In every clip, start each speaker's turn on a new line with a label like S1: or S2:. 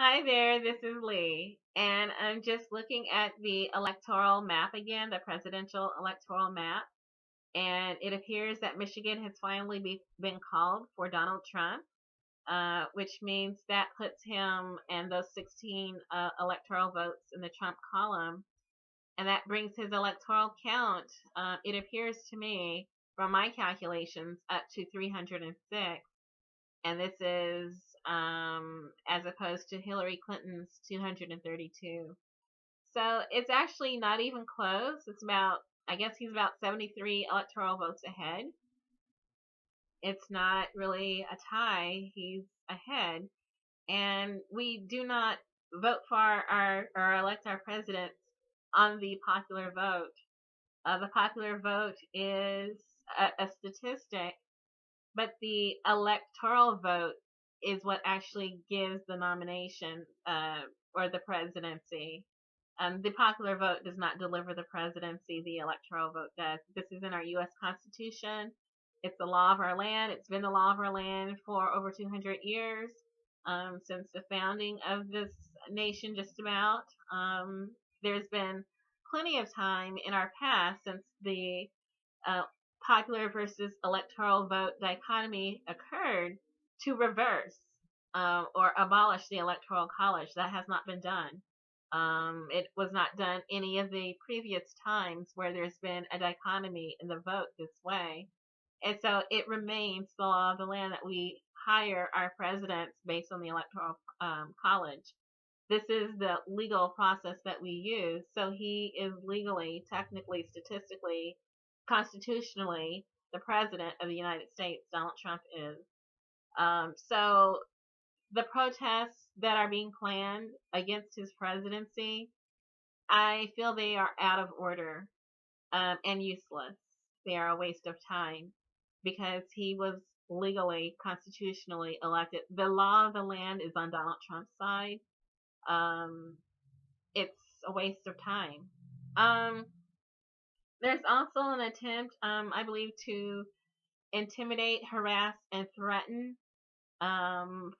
S1: Hi there, this is Lee, and I'm just looking at the electoral map again, the presidential electoral map, and it appears that Michigan has finally been called for Donald Trump, which means that puts him and those 16 electoral votes in the Trump column, and that brings his electoral count, it appears to me, from my calculations, up to 306, and this is as opposed to Hillary Clinton's 232. So it's actually not even close. It's about, I guess he's about 73 electoral votes ahead. It's not really a tie. He's ahead. And we do not vote for or elect our presidents on the popular vote. The popular vote is a statistic, but the electoral vote is what actually gives the nomination or the presidency. The popular vote does not deliver the presidency, the electoral vote does. This is in our U.S. Constitution. It's the law of our land. It's been the law of our land for over 200 years, since the founding of this nation, just about. There's been plenty of time in our past since the uh, popular versus electoral vote dichotomy occurred to reverse or abolish the electoral college. That has not been done. It was not done any of the previous times where there's been a dichotomy in the vote this way. And so it remains the law of the land that we hire our presidents based on the electoral college. This is the legal process that we use. So he is legally, technically, statistically, constitutionally the president of the United States. Donald Trump is. So the protests that are being planned against his presidency, I feel they are out of order and useless. They are a waste of time because he was legally, constitutionally elected. The law of the land is on Donald Trump's side. Um, it's a waste of time. Um, there's also an attempt, I believe, to intimidate, harass, and threaten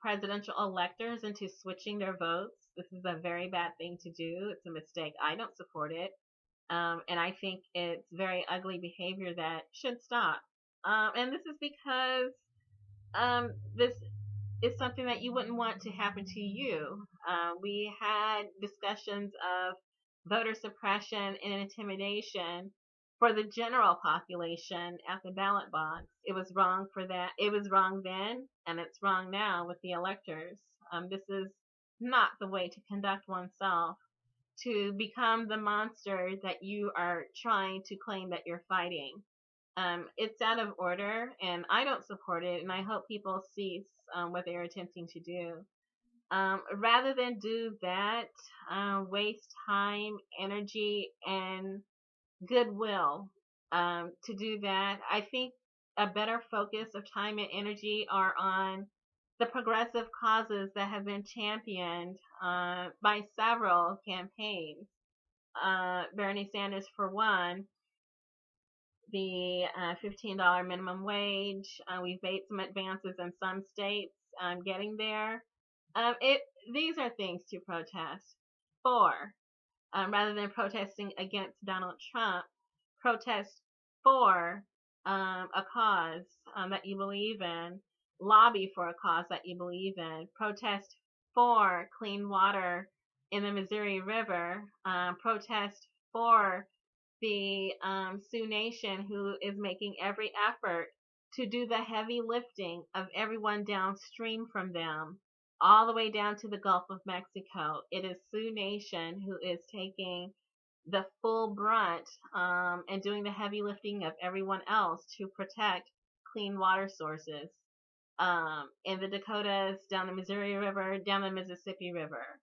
S1: presidential electors into switching their votes. This is a very bad thing to do. It's a mistake. I don't support it. And I think it's very ugly behavior that should stop. And this is because this is something that you wouldn't want to happen to you. We had discussions of voter suppression and intimidation for the general population at the ballot box. It was wrong for that. It was wrong then, and it's wrong now with the electors. This is not the way to conduct oneself, to become the monster that you are trying to claim that you're fighting. It's out of order, and I don't support it, and I hope people cease what they are attempting to do. Rather than do that, waste time, energy, and goodwill to do that, I think a better focus of time and energy are on the progressive causes that have been championed by several campaigns. Bernie Sanders, for one, the $15 minimum wage. We've made some advances in some states getting there. It These are things to protest for, rather than protesting against Donald Trump. Protest for a cause that you believe in. Lobby for a cause that you believe in. Protest for clean water in the Missouri River. Protest for the Sioux Nation, who is making every effort to do the heavy lifting of everyone downstream from them, all the way down to the Gulf of Mexico. It is Sioux Nation who is taking the full brunt and doing the heavy lifting of everyone else to protect clean water sources in the Dakotas, down the Missouri River, down the Mississippi River.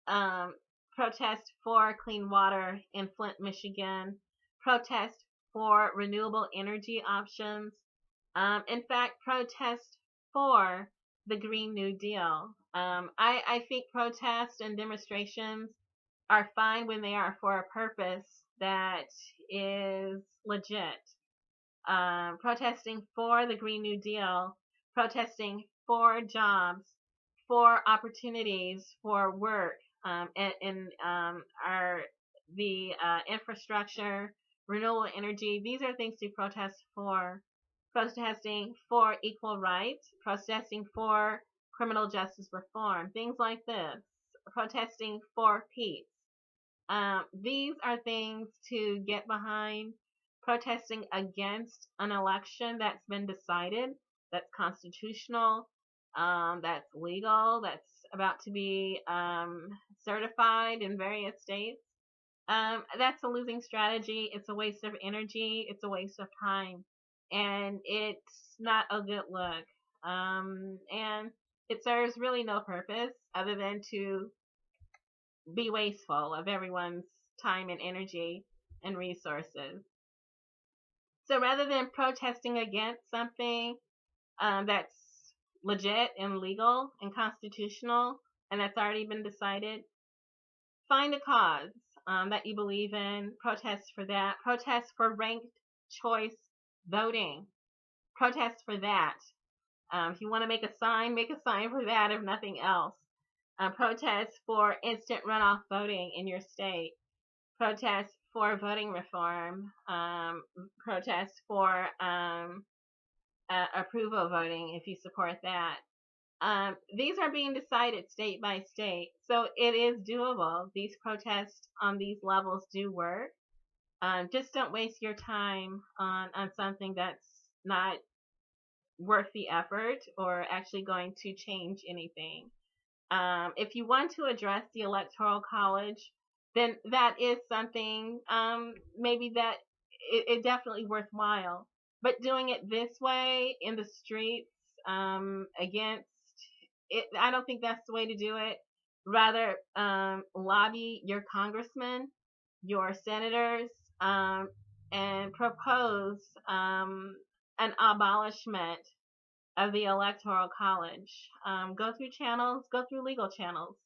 S1: Um, Protest for clean water in Flint, Michigan. Protest for renewable energy options. In fact, protest for the Green New Deal. I think protests and demonstrations are fine when they are for a purpose that is legit. Protesting for the Green New Deal, protesting for jobs, for opportunities for work, and our the infrastructure, renewable energy. These are things to protest for. Protesting for equal rights, protesting for criminal justice reform, things like this. Protesting for peace. These are things to get behind. Protesting against an election that's been decided, that's constitutional, that's legal, that's about to be certified in various states. That's a losing strategy. It's a waste of energy. It's a waste of time. And it's not a good look. And it serves really no purpose other than to be wasteful of everyone's time and energy and resources. So rather than protesting against something that's legit and legal and constitutional and that's already been decided, find a cause that you believe in. Protest for that. Protest for ranked choice voting. Protest for that. If you want to make a sign for that, if nothing else. Protest for instant runoff voting in your state. Protest for voting reform. Protest for approval voting if you support that. These are being decided state by state, so it is doable. These protests on these levels do work. Just don't waste your time on something that's not worth the effort or actually going to change anything. If you want to address the Electoral College, then that is something maybe that it definitely worthwhile. But doing it this way in the streets against it, I don't think that's the way to do it. Rather, lobby your congressmen, your senators, and propose an abolishment of the Electoral College. Go through channels, go through legal channels,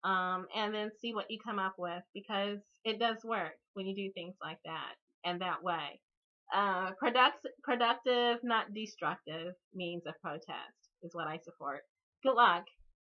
S1: and then see what you come up with, because it does work when you do things like that and that way. Productive, not destructive means of protest is what I support. Good luck.